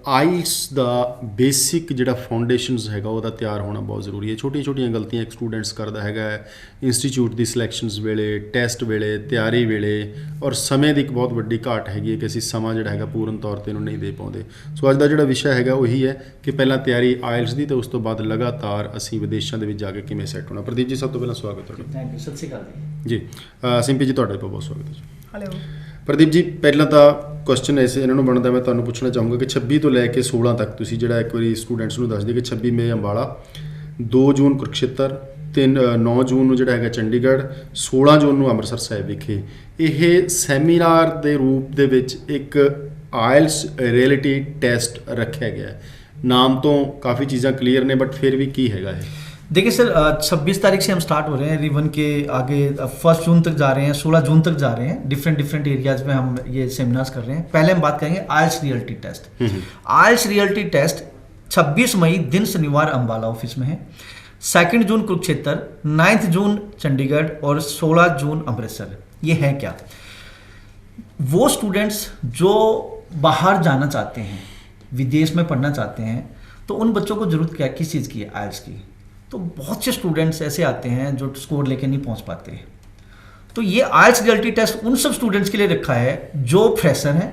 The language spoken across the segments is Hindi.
ਆਈਲਸ ਦਾ ਬੇਸਿਕ ਜਿਹੜਾ ਫਾਊਂਡੇਸ਼ਨਸ ਹੈਗਾ ਉਹਦਾ ਤਿਆਰ ਹੋਣਾ ਬਹੁਤ ਜ਼ਰੂਰੀ ਹੈ। ਛੋਟੀਆਂ ਛੋਟੀਆਂ ਗਲਤੀਆਂ ਇੱਕ ਸਟੂਡੈਂਟਸ ਕਰਦਾ ਹੈਗਾ ਇੰਸਟੀਚਿਊਟ ਦੀ ਸਿਲੈਕਸ਼ਨਸ ਵੇਲੇ, ਟੈਸਟ ਵੇਲੇ, ਤਿਆਰੀ ਵੇਲੇ, ਔਰ ਸਮੇਂ ਦੀ ਇੱਕ ਬਹੁਤ ਵੱਡੀ ਘਾਟ ਹੈਗੀ ਹੈ ਕਿ ਅਸੀਂ ਸਮਾਂ ਜਿਹੜਾ ਹੈਗਾ ਪੂਰਨ ਤੌਰ 'ਤੇ ਇਹਨੂੰ ਨਹੀਂ ਦੇ ਪਾਉਂਦੇ। ਸੋ ਅੱਜ ਦਾ ਜਿਹੜਾ ਵਿਸ਼ਾ ਹੈਗਾ ਉਹੀ ਹੈ ਕਿ ਪਹਿਲਾਂ ਤਿਆਰੀ ਆਇਲਸ ਦੀ, ਅਤੇ ਉਸ ਤੋਂ ਬਾਅਦ ਲਗਾਤਾਰ ਅਸੀਂ ਵਿਦੇਸ਼ਾਂ ਦੇ ਵਿੱਚ ਜਾ ਕੇ ਕਿਵੇਂ ਸੈੱਟ ਹੋਣਾ। ਪ੍ਰਦੀਪ ਜੀ, ਸਭ ਤੋਂ ਪਹਿਲਾਂ ਸਵਾਗਤ ਤੁਹਾਡਾ। ਥੈਂਕ ਯੂ, ਸਤਿ ਸ਼੍ਰੀ ਅਕਾਲ ਜੀ। ਸਿੰਪੀ ਜੀ, ਤੁਹਾਡਾ ਬਹੁਤ ਬਹੁਤ ਸਵਾਗਤ ਹੈ ਜੀ। हेलो। ਪ੍ਰਦੀਪ ਜੀ, ਪਹਿਲਾਂ ਤਾਂ ਕੁਐਸਚਨ ਐਸੇ ਇਹਨਾਂ ਨੂੰ ਬਣਦਾ, ਮੈਂ ਤੁਹਾਨੂੰ ਪੁੱਛਣਾ ਚਾਹੂੰਗਾ ਕਿ 26 ਤੋਂ ਲੈ ਕੇ 16 ਤੱਕ ਤੁਸੀਂ ਜਿਹੜਾ ਇੱਕ ਵਾਰੀ ਸਟੂਡੈਂਟਸ ਨੂੰ ਦੱਸ ਦਿਓ ਕਿ 26 ਮਈ ਅੰਬਾਲਾ, 2 ਜੂਨ ਕੁਰੂਕਸ਼ੇਤਰ, 9 ਜੂਨ ਨੂੰ ਜਿਹੜਾ ਹੈਗਾ ਚੰਡੀਗੜ੍ਹ, 16 ਜੂਨ ਨੂੰ ਅੰਮ੍ਰਿਤਸਰ ਸਾਹਿਬ ਵਿਖੇ ਇਹ ਸੈਮੀਨਾਰ ਦੇ ਰੂਪ ਦੇ ਵਿੱਚ ਇੱਕ ਆਇਲਸ ਰਿਐਲਿਟੀ ਟੈਸਟ ਰੱਖਿਆ ਗਿਆ ਹੈ। ਨਾਮ ਤੋਂ ਕਾफ़ी ਚੀਜ਼ਾਂ ਕਲੀਅਰ ਨੇ, बट फिर भी की हैगा है? देखिए सर, 26 तारीख से हम स्टार्ट हो रहे हैं, रिवन के आगे 1 जून तक जा रहे हैं, 16 जून तक जा रहे हैं। डिफरेंट एरियाज में हम ये सेमिनार्स कर रहे हैं। पहले हम बात करेंगे आइल्स रियलिटी टेस्ट। आइल्स रियलिटी टेस्ट 26 मई दिन शनिवार अंबाला ऑफिस में है, 2 जून कुरुक्षेत्र, 9 जून चंडीगढ़ और 16 जून अमृतसर। ये है क्या? वो स्टूडेंट्स जो बाहर जाना चाहते हैं, विदेश में पढ़ना चाहते हैं, तो उन बच्चों को जरूरत क्या किस चीज़ की है? आइल्स की। तो बहुत से स्टूडेंट्स ऐसे आते हैं जो स्कोर लेके नहीं पहुंच पाते। तो ये आइल्स रियलिटी टेस्ट उन सब स्टूडेंट्स के लिए रखा है जो फ्रेशर हैं,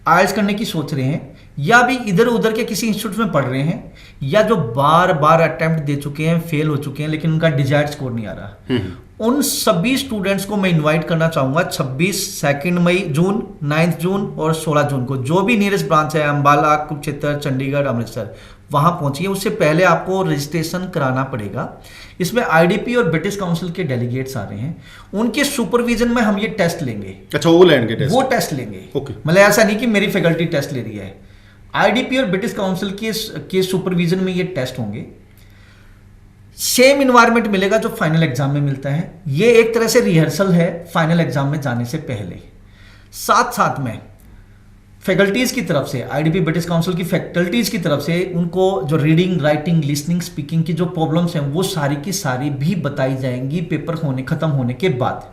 आइल्स करने की सोच रहे हैं, या भी इधर उधर के किसी इंस्टीट्यूट में पढ़ रहे हैं, या जो बार बार अटेम्प्ट दे चुके हैं, फेल हो चुके हैं, लेकिन उनका डिजायर्ड स्कोर नहीं आ रहा। उन सभी स्टूडेंट्स को मैं इनवाइट करना चाहूँगा 26, 2 जून, 9 जून और 16 जून को, जो भी नियरेस्ट ब्रांच है अंबाला, कुरुक्षेत्र, चंडीगढ़, अमृतसर, वहाँ पहुँचिए। उससे पहले आपको रजिस्ट्रेशन कराना पड़ेगा। इसमें आईडीपी और ब्रिटिश काउंसिल के डेलीगेट्स आ रहे हैं, उनके सुपरविजन में हम ये टेस्ट लेंगे। अच्छा, वो लेंगे टेस्ट? वो टेस्ट लेंगे। ओके। मतलब ऐसा नहीं कि मेरी फैकल्टी टेस्ट ले रही है, आईडीपी और ब्रिटिश काउंसिल के सुपरविजन में ये टेस्ट होंगे। सेम इन्वायरमेंट मिलेगा जो फाइनल एग्जाम में मिलता है। ये एक तरह से रिहर्सल है फाइनल एग्जाम में जाने से पहले। साथ साथ में फैकल्टीज़ की तरफ से, आईडीपी ब्रिटिश काउंसिल की फैकल्टीज़ की तरफ से उनको जो रीडिंग, राइटिंग, लिसनिंग, स्पीकिंग की जो प्रॉब्लम्स हैं वो सारी की सारी भी बताई जाएंगी पेपर खत्म होने के बाद।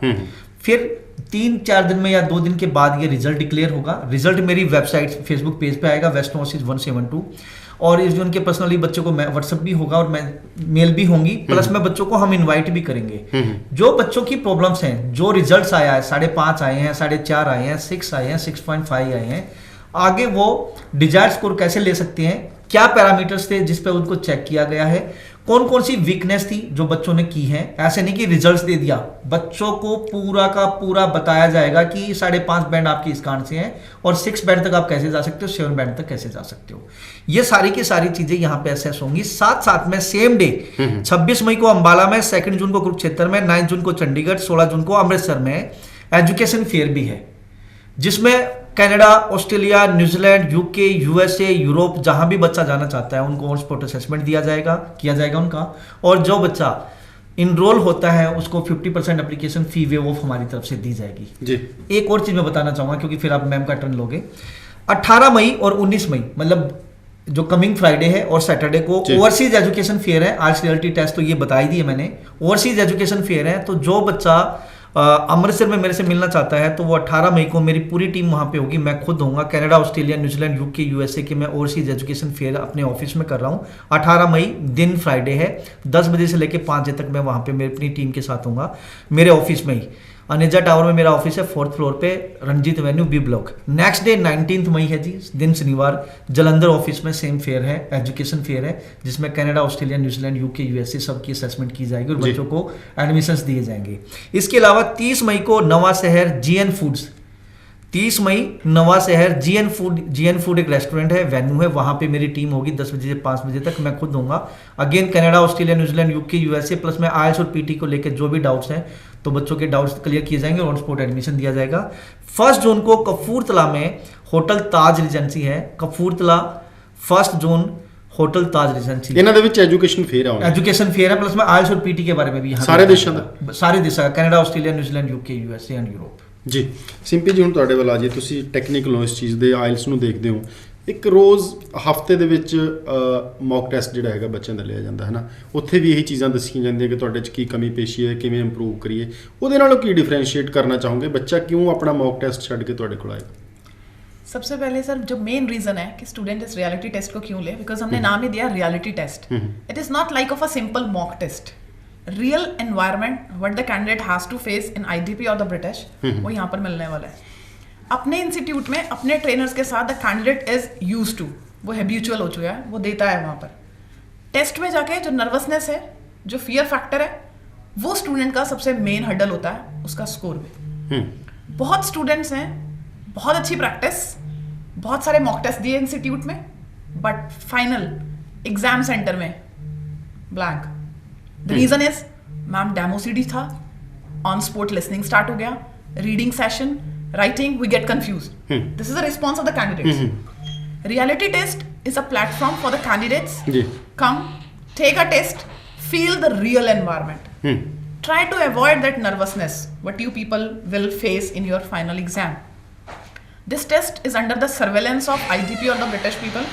फिर 3-4 दिन में या 2 दिन के बाद ये रिजल्ट डिक्लेयर होगा। रिजल्ट मेरी वेबसाइट, फेसबुक पेज पे आएगा, वेस्ट ओवरसीज 172, और इस जो उनके पर्सनली बच्चों को व्हाट्सएप भी होगा और मैं मेल भी होंगी, प्लस में बच्चों को हम इनवाइट भी करेंगे। जो बच्चों की प्रॉब्लम्स हैं, जो रिजल्ट्स आया है, 5.5 आए हैं, 4.5 आए हैं, 6 आए हैं, 6.5 आए हैं, आगे वो डिजायर्ड स्कोर कैसे ले सकते हैं, क्या पैरामीटर्स थे जिस पे उनको चेक किया गया है, कौन कौन सी वीकनेस थी जो बच्चों ने की है। ऐसे नहीं कि रिजल्ट्स दे दिया, बच्चों को पूरा का पूरा बताया जाएगा कि 5.5 बैंड आपकी इस कांड से हैं और 6 बैंड तक आप कैसे जा सकते हो, 7 बैंड तक कैसे जा सकते हो। ये सारी की सारी चीजें यहाँ पे असेस होंगी। साथ साथ में सेम डे 26 मई को अंबाला में, 2 जून को कुरुक्षेत्र में, 9 जून को चंडीगढ़, 16 जून को अमृतसर में एजुकेशन फेयर भी है, जिसमें Canada, Australia, New Zealand, UK, USA, Europe, जहां भी बच्चा जाना चाहता है उनको ऑन स्पॉट असेसमेंट किया जाएगा उनका। और जो बच्चा इनरोल होता है उसको 50% एप्लीकेशन फी वेव ऑफ हमारी तरफ से दी जाएगी जी। एक और चीज मैं बताना चाहूंगा, क्योंकि फिर आप मैम का टर्न लोगे। 18 मई और 19 मई, मतलब जो कमिंग फ्राइडे है और सैटरडे को ओवरसीज एजुकेशन फेयर है। आइल्स रियलिटी टेस्ट तो ये बता ही दी है मैंने, ओवरसीज एजुकेशन फेयर है। तो जो बच्चा अमृतसर में मेरे से मिलना चाहता है तो वो 18 मई को मेरी पूरी टीम वहाँ पे होगी, मैं खुद होऊंगा। Canada, Australia, New Zealand, UK, USA के मैं ओवरसीज एजुकेशन फेयर अपने ऑफिस में कर रहा हूँ। 18 मई दिन फ्राइडे है, 10 बजे से लेकर 5 बजे तक मैं वहाँ पे मेरी अपनी टीम के साथ होऊंगा, मेरे ऑफिस में ही। अनेजा टावर में मेरा ऑफिस है, 4th फ्लोर पे, Ranjit avenue, B block. Next day 19 मई है जी, दिन शनिवार, जलंधर ऑफिस में सेम फेयर है, एजुकेशन फेयर है, जिसमें Canada, Australia, New Zealand, UK, USA सबकी असेसमेंट की जाएगी और बच्चों को एडमिशंस दिए जाएंगे। इसके अलावा 30 मई को नवा शहर जीएन फूड्स, 30 मई नवा शहर जीएन फूड एक रेस्टोरेंट है, वेन्यू है, वहाँ पे मेरी टीम होगी 10 बजे से 5 बजे तक, मैं खुद दूंगा। Again Canada, Australia, New Zealand, UK, USA, plus में आइल्स और पीटी को लेकर जो भी डाउट्स हैं तो बच्चों के डाउट्स क्लियर किए जाएंगे और ऑन स्पॉट एडमिशन दिया जाएगा। 1 जून को कपूरथला में होटल ताज रिजेंसी है, कपूरथला 1 जून होटल ताज रिजेंसी। ਇਹਨਾਂ ਦੇ ਵਿੱਚ ਐਜੂਕੇਸ਼ਨ ਫੇਅਰ ਆਉਣਾ, एजुकेशन फेयर है, प्लस में आइल्स और पीटी के बारे में भी यहाँ सारे देशों का, Canada, Australia, New Zealand, UK, USA and Europe जी। ਸਿੰਪੀ ਜੀ, ਹੁਣ ਤੁਹਾਡੇ ਵੱਲ ਆ ਜੀ, ਤੁਸੀਂ ਟੈਕਨੀਕਲ ਹੋ ਇਸ ਚੀਜ਼ ਦੇ, ਆਇਲਸ ਨੂੰ ਦੇਖਦੇ ਹੋ। ਇੱਕ ਰੋਜ਼ ਹਫਤੇ ਦੇ ਵਿੱਚ ਮੌਕ ਟੈਸਟ ਜਿਹੜਾ ਹੈਗਾ ਬੱਚਿਆਂ ਦਾ ਲਿਆ ਜਾਂਦਾ ਹੈ ਨਾ, ਉੱਥੇ ਵੀ ਇਹੀ ਚੀਜ਼ਾਂ ਦੱਸੀਆਂ ਜਾਂਦੀਆਂ ਕਿ ਤੁਹਾਡੇ 'ਚ ਕੀ ਕਮੀ ਪੇਸ਼ੀ ਹੈ, ਕਿਵੇਂ ਇੰਪਰੂਵ ਕਰੀਏ। ਉਹਦੇ ਨਾਲੋਂ ਕੀ ਡਿਫਰੈਂਸ਼ੀਏਟ ਕਰਨਾ ਚਾਹੋਗੇ? ਬੱਚਾ ਕਿਉਂ ਆਪਣਾ ਮੌਕ ਟੈਸਟ ਛੱਡ ਕੇ ਤੁਹਾਡੇ ਕੋਲ ਆਏਗਾ? सबसे पहले सर जो मेन रीजन है कि स्टूडेंट इस रियलिटी टेस्ट को क्यों ले, बिकॉज हमने नाम ही दिया reality test. It is not like of a simple mock test. Real environment what the candidate has to face in IDP और द ब्रिटिश, वो यहाँ पर मिलने वाला है. अपने इंस्टीट्यूट में अपने ट्रेनर्स के साथ the candidate is used to, वो हैबिचुअल हो चुका है, वो देता है वहाँ पर. टेस्ट में जाके जो नर्वसनेस है, जो फियर फैक्टर है, वो स्टूडेंट का सबसे मेन हर्डल होता है उसका स्कोर में. बहुत स्टूडेंट्स हैं, बहुत अच्छी प्रैक्टिस, बहुत सारे मॉक टेस्ट दिए इंस्टीट्यूट में, बट फाइनल एग्जाम सेंटर में blank. The reason is ma'am demo CD था, ऑन स्पॉट लिसनिंग स्टार्ट हो गया, reading session, writing, we get confused. This is the response of the candidates. Reality test is a platform for the candidates. Come, take a test, feel the real environment. Try to avoid that nervousness what you people will face in your final exam. This test is under the surveillance of IDP or the British people.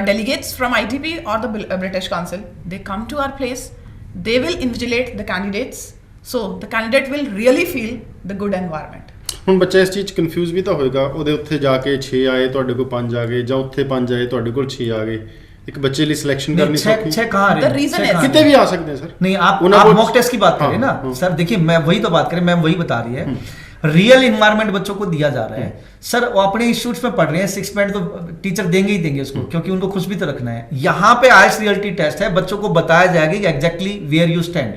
Delegates from IDP or the British Council, they come to our place, they will invigilate the candidates, so the candidate will really feel the good environment. ਹੁਣ ਬੱਚਾ ਇਸ ਚੀਜ਼ 'ਚ ਕਨਫਿਊਜ਼ ਵੀ ਤਾਂ ਹੋਏਗਾ, ਉਹਦੇ ਉੱਥੇ ਜਾ ਕੇ 6 ਆਏ ਤੁਹਾਡੇ ਕੋਲ 5 ਆ ਗਏ, ਜਾਂ ਉੱਥੇ 5 ਆਏ ਤੁਹਾਡੇ ਕੋਲ 6 ਆ ਗਏ. ਇੱਕ बच्चे लिए सिलेक्शन करनी सौखी, कितने भी आ सकते हैं सर. नहीं, आप मॉक टेस्ट की बात करें ना सर, देखिए मैं वही तो बात करें, मैम वही बता रही है. रियल इन्वायरमेंट बच्चों को दिया जा रहा है सर. वो अपने इंस्टीट्यूट में पढ़ रहे हैं, 6 पॉइंट तो टीचर देंगे ही देंगे उसको, क्योंकि उनको खुश भी तो रखना है. यहाँ पे आईएलटीएस रियलिटी टेस्ट है, बच्चों को बताया जाएगा कि exactly where you stand.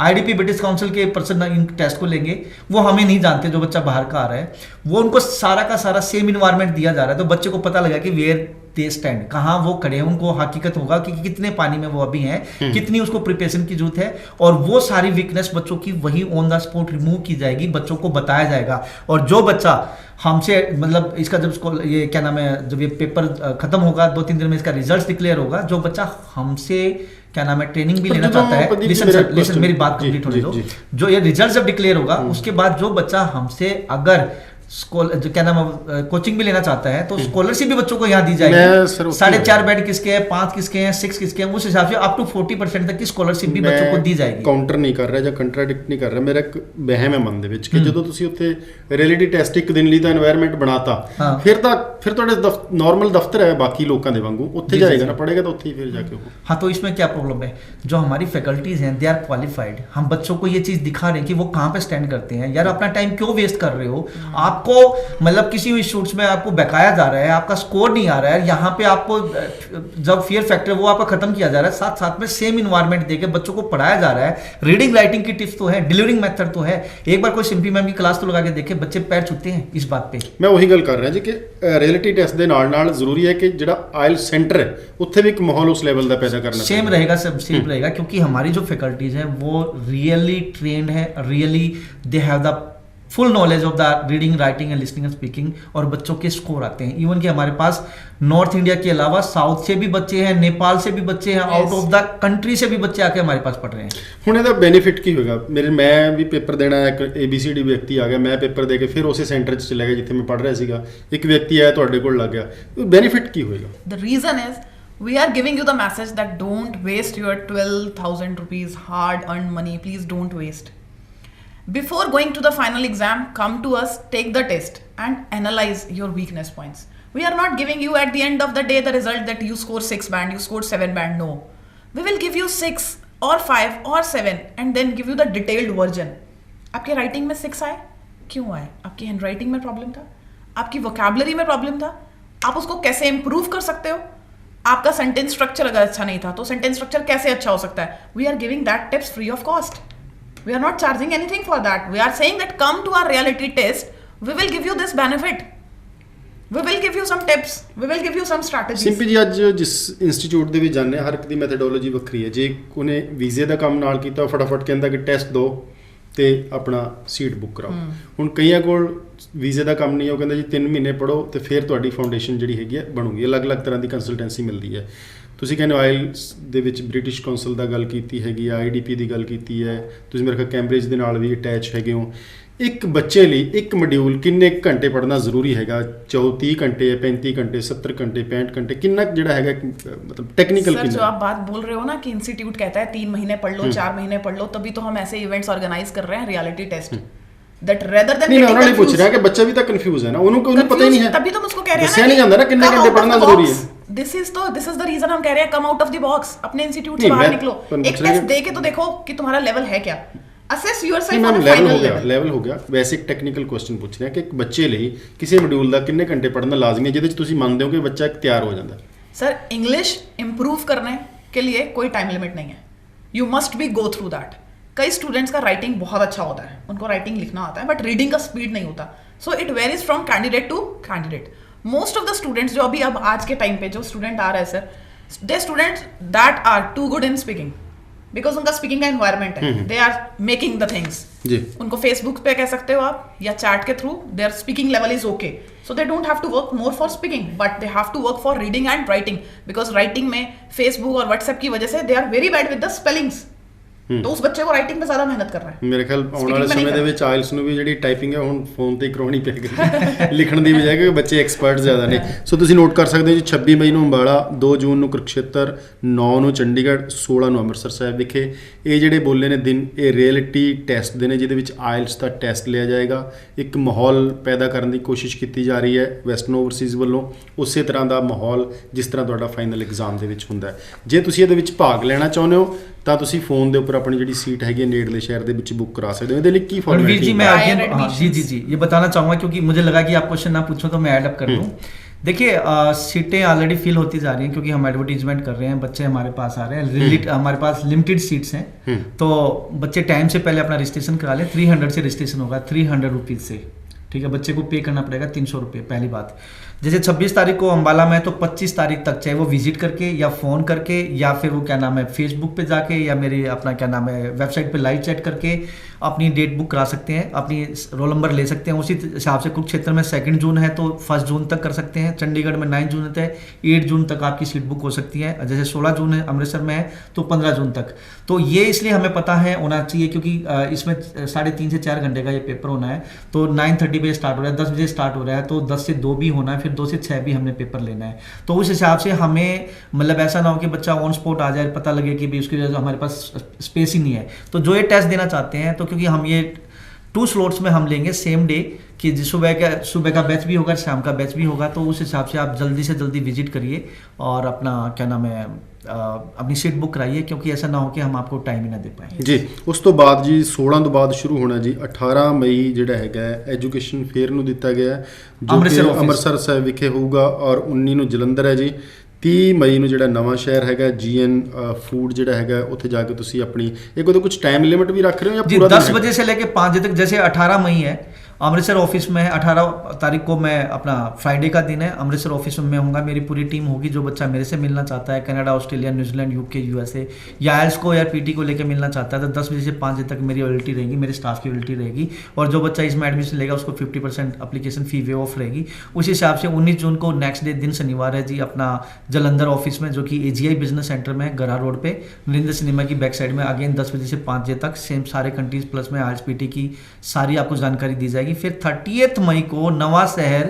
IDP British Council के पर्सन इन टेस्ट को लेंगे, वो हमें नहीं जानते, जो बच्चा बाहर का आ रहा है, वो उनको सारा का सारा सेम इन्वायरमेंट दिया जा रहा है, तो बच्चे को पता लगा कि वेयर दे स्टैंड, कहाँ वो खड़े हैं. उनको हकीकत होगा कि कितने पानी में वो अभी हैं, कितनी उसको प्रिपरेशन की जरूरत है, और वो सारी वीकनेस बच्चों की वही ऑन द स्पॉट रिमूव की जाएगी, बच्चों को बताया जाएगा. और जो बच्चा हमसे मतलब इसका जब ये क्या नाम है, जब ये पेपर खत्म होगा 2-3 दिन में, इसका रिजल्ट डिक्लेयर होगा, जो बच्चा हमसे क्या नाम है ट्रेनिंग भी लेना चाहता है, लिसन मेरी बात कंप्लीट होने दो. जो ये रिजल्ट जब डिक्लेयर होगा उसके बाद जो बच्चा हमसे अगर जो क्या नाम है कोचिंग भी लेना चाहता है, तो स्कॉलरशिप भी बच्चों को यहाँ दी जाएगी. 4.5 बेड किसके हैं, 5 किसके हैं, 6 किसके हैं, उस हिसाब से अप टू 40% तक की स्कॉलरशिप भी बच्चों को दी जाएगी. काउंटर नहीं कर रहा ਜਾਂ ਕੰਟਰਾਡਿਕਟ ਨਹੀਂ ਕਰ ਰਿਹਾ, ਮੇਰਾ ਇੱਕ ਵਹਿਮ ਹੈ ਮਨ ਦੇ ਵਿੱਚ ਕਿ ਜਦੋਂ ਤੁਸੀਂ ਉੱਥੇ ਰਿਐਲਿਟੀ ਟੈਸਟ ਇੱਕ ਦਿਨ ਲਈ ਦਾ এনवायरमेंट ਬਣਾਤਾ, ਫਿਰ ਤੁਹਾਡੇ ਨਾਰਮਲ ਦਫ਼ਤਰ ਹੈ ਬਾਕੀ ਲੋਕਾਂ ਦੇ ਵਾਂਗੂ, ਉੱਥੇ ਜਾਏਗਾ ਨਾ, पढ़ेगा तो ਉੱਥੇ ही फिर जाके हो. हाँ, तो इसमें क्या प्रॉब्लम है, जो हमारी फैकल्टीज हैं दे आर क्वालिफाइड, हम बच्चों को ये चीज दिखा रहे हैं कि वो कहाँ पे स्टैंड करते हैं. यार अपना टाइम क्यों वेस्ट कर रहे हो, आपको मतलब किसी इंस्टीट्यूट्स में आपको बकाया जा रहा है, आपका स्कोर नहीं आ रहा है, यहाँ पे आपको जब फियर फैक्टर वो आपका खत्म किया जा रहा है, साथ साथ में सेम इन्वायरमेंट देके बच्चों को पढ़ाया जा रहा है. रीडिंग राइटिंग की टिप्स तो है, डिलीवरिंग मेथड तो है. एक बार कोई सिंपली मैम की क्लास तो लगा के देखे, बच्चे पैर छूते हैं इस बात पे. मैं वही गल कर रहा जी कि रियलिटी टेस्ट ਦੇ ਨਾਲ ਜ਼ਰੂਰੀ है कि ਜਿਹੜਾ आयल सेंटर है ਉੱਥੇ भी एक माहौल उस लेवल ਦਾ पैदा करना सेम रहेगा, सब सेम रहेगा, क्योंकि हमारी जो फैकल्टीज हैं वो रियली ट्रेंड है, really they have the full knowledge of the reading writing and listening and speaking, और बच्चों के स्कोर आते हैं. इवन कि हमारे पास नॉर्थ इंडिया के अलावा साउथ से भी बच्चे हैं, नेपाल से भी बच्चे हैं, आउट ऑफ द कंट्री से भी बच्चे आके हमारे पास पढ़ रहे हैं. ਹੁਣ ਇਹਦਾ ਬੈਨੀਫਿਟ ਕੀ ਹੋਏਗਾ? ਮੈਂ ਵੀ ਪੇਪਰ ਦੇਣਾ, ਇੱਕ ABCD ਵਿਅਕਤੀ ਆ ਗਿਆ, ਮੈਂ ਪੇਪਰ ਦੇ ਕੇ ਫਿਰ ਉਸੇ ਸੈਂਟਰ 'ਚ ਚਲਾ ਗਿਆ ਜਿੱਥੇ ਮੈਂ ਪੜ੍ਹ ਰਿਹਾ ਸੀਗਾ, ਇੱਕ ਵਿਅਕਤੀ ਆਇਆ ਤੁਹਾਡੇ ਕੋਲ ਲੱਗ ਗਿਆ, ਬੈਨੀਫਿਟ ਕੀ ਹੋਏਗਾ? The reason is we are giving you the message that don't waste your 12,000 rupees hard earned money. Please don't waste. Before going to the final exam, come to us, take the test and analyze your weakness points. We are not giving you at the end of the day the result that you score 6 band, you scored 7 band. No. We will give you 6 or 5 or 7 and then give you the detailed version. आपके राइटिंग में 6 आए, क्यों आए? आपकी हैंड राइटिंग में प्रॉब्लम था, आपकी वोकैबुलरी में प्रॉब्लम था, आप उसको कैसे इंप्रूव कर सकते हो? आपका सेंटेंस स्ट्रक्चर अगर अच्छा नहीं था तो सेंटेंस स्ट्रक्चर कैसे अच्छा हो सकता है? We are giving that tips free of cost. We are not charging anything for that. We are saying that come to our reality test. We will give you this benefit. We will give you some tips. We will give you some strategies. Simple ਜੀ ਅੱਜ ਜਿਸ ਇੰਸਟੀਚਿਊਟ ਦੇ ਵੀ ਜਾਂਦੇ ਹਰ ਇੱਕ ਦੀ ਮੈਥਡੋਲੋਜੀ ਵੱਖਰੀ ਹੈ. ਜੇ ਉਹਨੇ ਵੀਜ਼ੇ ਦਾ ਕੰਮ ਨਾਲ ਕੀਤਾ, ਫਟਾਫਟ ਕਹਿੰਦਾ ਕਿ ਟੈਸਟ ਦਿਓ ਤੇ ਆਪਣਾ ਸੀਟ ਬੁੱਕ ਕਰਾਓ. ਹੁਣ ਕਈਆਂ ਕੋਲ ਵੀਜ਼ੇ ਦਾ ਕੰਮ ਨਹੀਂ ਹੈ, ਉਹ ਕਹਿੰਦਾ ਜੀ 3 ਮਹੀਨੇ ਪੜ੍ਹੋ ਤੇ ਫਿਰ ਤੁਹਾਡੀ ਫਾਊਂਡੇਸ਼ਨ ਜਿਹੜੀ ਹੈਗੀ ਹੈ ਬਣੂਗੀ. ਅਲੱਗ-ਅਲੱਗ ਤਰ੍ਹਾਂ ਦੀ ਕੰਸਲਟੈਂਸੀ ਮਿਲਦੀ ਹੈ. ਤੁਸੀਂ ਕਹਿੰਦੇ ਆਇਲਸ ਦੇ ਵਿੱਚ ਬ੍ਰਿਟਿਸ਼ ਕਾਉਂਸਲ ਦਾ ਗੱਲ ਕੀਤੀ ਹੈਗੀ ਆ, IDP ਦੀ ਗੱਲ ਕੀਤੀ ਹੈ, ਤੁਸੀਂ ਮੇਰੇ ਖਿਆਲ ਕੈਂਬਰਿਜ ਦੇ ਨਾਲ ਵੀ ਅਟੈਚ ਹੈਗੇ ਹੋ. ਇੱਕ ਬੱਚੇ ਲਈ ਇੱਕ ਮੋਡਿਊਲ ਕਿੰਨੇ ਘੰਟੇ ਪੜ੍ਹਨਾ ਜ਼ਰੂਰੀ ਹੈਗਾ? 30 घंटे 35 घंटे 70 घंटे 65 घंटे कितना ਜਿਹੜਾ ਹੈਗਾ मतलब टेक्निकल सर, जो आप बात बोल रहे हो ना कि इंस्टीट्यूट कहता है 3 महीने पढ़ लो, 4 महीने पढ़ लो, तभी तो हम ऐसे इवेंट्स ऑर्गेनाइज कर रहे हैं reality test. that rather than नहीं मैं getting ਉਹਨਾਂ ਲਈ ਪੁੱਛ confused- ਰਿਹਾ ਕਿ ਬੱਚਾ ਵੀ ਤਾਂ ਕਨਫਿਊਜ਼ ਹੈ ਨਾ, ਉਹਨੂੰ ਕੋਈ ਪਤਾ ਹੀ ਨਹੀਂ ਹੈ, तभी तो हम उसको कह रहे हैं ਦੱਸਿਆ नहीं ਜਾਂਦਾ ना कितने come घंटे out of पढ़ना the जरूरी box. This is the reason हम कह रहे हैं come out of the box, अपने इंस्टीट्यूट से नहीं, बाहर मैं निकलो, तो एक पूछ रहा टेस्ट हूँ- दे के तो देखो कि तुम्हारा लेवल है क्या, assess नहीं yourself ma'am on a level final ਹੋ ਗਿਆ, level. ਲੈਵਲ ਹੋ ਗਿਆ, ਵੈਸੇ ਇੱਕ ਟੈਕਨੀਕਲ ਕੁਐਸਚਨ ਪੁੱਛ ਰਿਹਾ ਕਿ ਇੱਕ ਬੱਚੇ ਲਈ ਕਿਸੇ ਮੋਡਿਊਲ ਦਾ ਕਿੰਨੇ ਘੰਟੇ ਪੜ੍ਹਨਾ ਲਾਜ਼ਮੀ ਹੈ ਜਿਹਦੇ ਵਿੱਚ ਤੁਸੀਂ ਮੰਨਦੇ ਹੋ ਕਿ ਬੱਚਾ ਇੱਕ ਤਿਆਰ ਹੋ ਜਾਂਦਾ? सर इंग्लिश इंप्रूव करने के लिए कोई टाइम लिमिट नहीं है, you must be go through that. कई स्टूडेंट्स का राइटिंग बहुत अच्छा होता है, उनको राइटिंग लिखना आता है, बट रीडिंग का स्पीड नहीं होता. So it varies from candidate to candidate. Most of the students जो अभी अब आज के टाइम पे जो स्टूडेंट आ रहे हैं sir, they students that are too good in speaking, because उनका स्पीकिंग का एनवायरमेंट है, they are making the things. जी उनको फेसबुक पे कह सकते हो आप या चैट के through, their speaking level is okay, so they don't have to work more for speaking, but they have to work for reading and writing, because writing में फेसबुक और व्हाट्सएप की वजह से they are very bad with the spellings. तो उस बच्चे को राइटिंग में ज्यादा मेहनत कर रहा है. ਮੇਰੇ ਖਿਆਲ ਆਉਣ Speaking ਵਾਲੇ में नहीं ਸਮੇਂ ਦੇ कर- ਵਿੱਚ ਆਇਲਸ ਨੂੰ ਵੀ ਜਿਹੜੀ ਟਾਈਪਿੰਗ ਹੈ ਹੁਣ ਫੋਨ ਤੇ ਹੀ ਕਰਵਾਉਣੀ ਪਏਗੀ ਲਿਖਣ ਦੀ ਬਜਾਏ, ਕਿਉਂਕਿ ਬੱਚੇ ਐਕਸਪਰਟ ਜ਼ਿਆਦਾ ਨੇ. ਸੋ ਤੁਸੀਂ ਨੋਟ ਕਰ ਸਕਦੇ ਹੋ ਜੀ 26 ਮਈ ਨੂੰ ਅੰਬਾਲਾ, 2 ਜੂਨ ਨੂੰ ਕੁਰੂਕਸ਼ੇਤਰ, 9 ਨੂੰ ਚੰਡੀਗੜ੍ਹ, 16 ਨੂੰ ਅੰਮ੍ਰਿਤਸਰ ਸਾਹਿਬ ਵਿਖੇ ਇਹ ਜਿਹੜੇ ਬੋਲੇ ਨੇ ਦਿਨ, ਇਹ ਰਿਐਲਿਟੀ ਟੈਸਟ ਦੇ ਨੇ ਜਿਹਦੇ ਵਿੱਚ ਆਇਲਸ ਦਾ ਟੈਸਟ ਲਿਆ ਜਾਏਗਾ. ਇੱਕ ਮਾਹੌਲ ਪੈਦਾ ਕਰਨ ਦੀ ਕੋਸ਼ਿਸ਼ ਕੀਤੀ ਜਾ ਰਹੀ ਹੈ ਵੈਸਟਰਨ ਓਵਰਸੀਜ਼ ਵੱਲੋਂ, ਉਸੇ ਤਰ੍ਹਾਂ ਦਾ ਮਾਹੌਲ ਜਿਸ ਤਰ੍ਹਾਂ ਤੁਹਾਡਾ ਫਾਈਨਲ ਐਗਜ਼ਾਮ ਦੇ ਵਿੱਚ ਹੁੰਦਾ ਹੈ. ਜੇ ਤੁਸੀਂ ਇਹਦੇ ਵਿੱਚ ਭਾਗ ਲੈਣਾ ਚਾਹੁੰਦੇ ਹੋ ਤਾਂ ਤੁਸੀਂ ਫੋਨ ਦੇ ਉੱਪਰ ਆਪਣੀ ਜਿਹੜੀ ਸੀਟ ਹੈਗੀ ਹੈ ਨੇੜਲੇ ਸ਼ਹਿਰ ਦੇ ਵਿੱਚ ਬੁੱਕ ਕਰਾ ਸਕਦੇ ਹੋ. ਇਹਦੇ ਲਈ ਕੀ रणवीर जी फॉर्मेलिटी मैं Prior अगेन हाँ, जी admissions. जी जी ये बताना चाहूँगा क्योंकि मुझे लगा कि आप क्वेश्चन ना पूछो तो मैं ऐड अप कर दूँ. देखिए सीटें ऑलरेडी फिल होती जा रही हैं क्योंकि हम एडवर्टीजमेंट कर रहे हैं, बच्चे हमारे पास आ रहे हैं, हमारे पास लिमिटेड सीट्स हैं, तो बच्चे टाइम से पहले अपना रजिस्ट्रेशन करा लें. 300 से रजिस्ट्रेशन होगा, 300 रुपीज़ से, ठीक है. बच्चे को पे करना पड़ेगा 300 रुपये, पहली बात. जैसे 26 तारीख को अम्बाला में, तो 25 तारीख तक चाहे वो विजिट करके या फ़ोन करके या फिर वो क्या नाम है फेसबुक पे जाके या मेरी अपना क्या नाम है वेबसाइट पे लाइव चैट करके अपनी डेट बुक करा सकते हैं, अपनी रोल नंबर ले सकते हैं. उसी हिसाब से कुरुक्षेत्र में 2 जून है तो 1 जून तक कर सकते हैं, चंडीगढ़ में 9 जून है, 8 जून तक आपकी सीट बुक हो सकती है. जैसे 16 जून है अमृतसर में है तो 15 जून तक. तो ये इसलिए हमें पता है होना चाहिए क्योंकि इसमें 3.5 से 4 घंटे का ये पेपर होना है. तो 9:30 बजे स्टार्ट हो रहा है, 10 बजे स्टार्ट हो रहा है, तो 10 से 2 भी होना है, फिर 2 से 6 भी हमने पेपर लेना है. तो उस हिसाब से हमें मतलब ऐसा ना हो कि बच्चा ऑन स्पॉट आ जाए, पता लगे कि भी उसकी वजह से हमारे पास स्पेस ही नहीं है. तो जो ये टेस्ट देना चाहते हैं, तो क्योंकि हम ये 2 स्लॉट्स में हम लेंगे सेम डे कि सुबह का बैच भी होगा, शाम का बैच भी होगा, तो उस हिसाब से आप जल्दी से जल्दी विजिट करिए और अपना क्या नाम है अपनी सीट बुक कराइए, क्योंकि ऐसा ना हो कि हम आपको टाइम ही ना दे पाए. ਜੀ. ਉਸ ਤੋਂ ਬਾਅਦ ਜੀ 16 ਤੋਂ ਬਾਅਦ ਸ਼ੁਰੂ ਹੋਣਾ ਜੀ 18 ਮਈ ਜਿਹੜਾ ਹੈਗਾ ਐਜੂਕੇਸ਼ਨ ਫੇਅਰ ਨੂੰ ਦਿੱਤਾ ਗਿਆ ਹੈ, ਜੋ ਅੰਮ੍ਰਿਤਸਰ ਕਿ office। ਅੰਮ੍ਰਿਤਸਰ ਸਾਹਿਬ ਵਿਖੇ ਹੋਊਗਾ, ਔਰ 19 ਨੂੰ ਜਲੰਧਰ ਹੈ ਜੀ. 30 ਮਈ ਨੂੰ ਜਿਹੜਾ ਨਵਾਂ ਸ਼ਹਿਰ ਹੈਗਾ GN ਫੂਡ ਜਿਹੜਾ ਹੈਗਾ ਉੱਥੇ ਜਾ ਕੇ ਤੁਸੀਂ ਆਪਣੀ ਇੱਕ ਉਹਦੇ ਕੁਝ ਟਾਈਮ ਲਿਮਿਟ ਵੀ ਰੱਖ ਰਹੇ ਹੋ ਜਾਂ जी ਪੂਰਾ 10 बजे से लेके 5 बजे तक. जैसे 18 मई है अमृतसर ऑफिस में है, 18 तारीख को मैं अपना फ्राइडे का दिन है अमृतसर ऑफिस में मैं होऊंगा, मेरी पूरी टीम होगी. जो बच्चा मेरे से मिलना चाहता है, Canada, Australia, New Zealand, UK, USA या आयल्स को या पीटी को लेकर मिलना चाहता है, तो 10 बजे से 5 बजे तक मेरी वैलिडिटी रहेगी, मेरे स्टाफ की वैलिडिटी रहेगी. और जो बच्चा इसमें एडमिशन लेगा उसको 50% अप्लीकेशन फ़ी वे ऑफ रहेगी. उस हिसाब से 19 जून को नेक्स्ट डे दिन शनिवार है जी अपना जलंधर ऑफिस में, जो कि AGI बिजनेस सेंटर में गरा रोड पे नरेंद्र सिनेमा की बैक साइड में, अगेन 10 बजे से 5 बजे तक सेम सारे कंट्रीज प्लस में RSPT की सारी आपको जानकारी दी जाएगी. फिर 30 मई को नवा शहर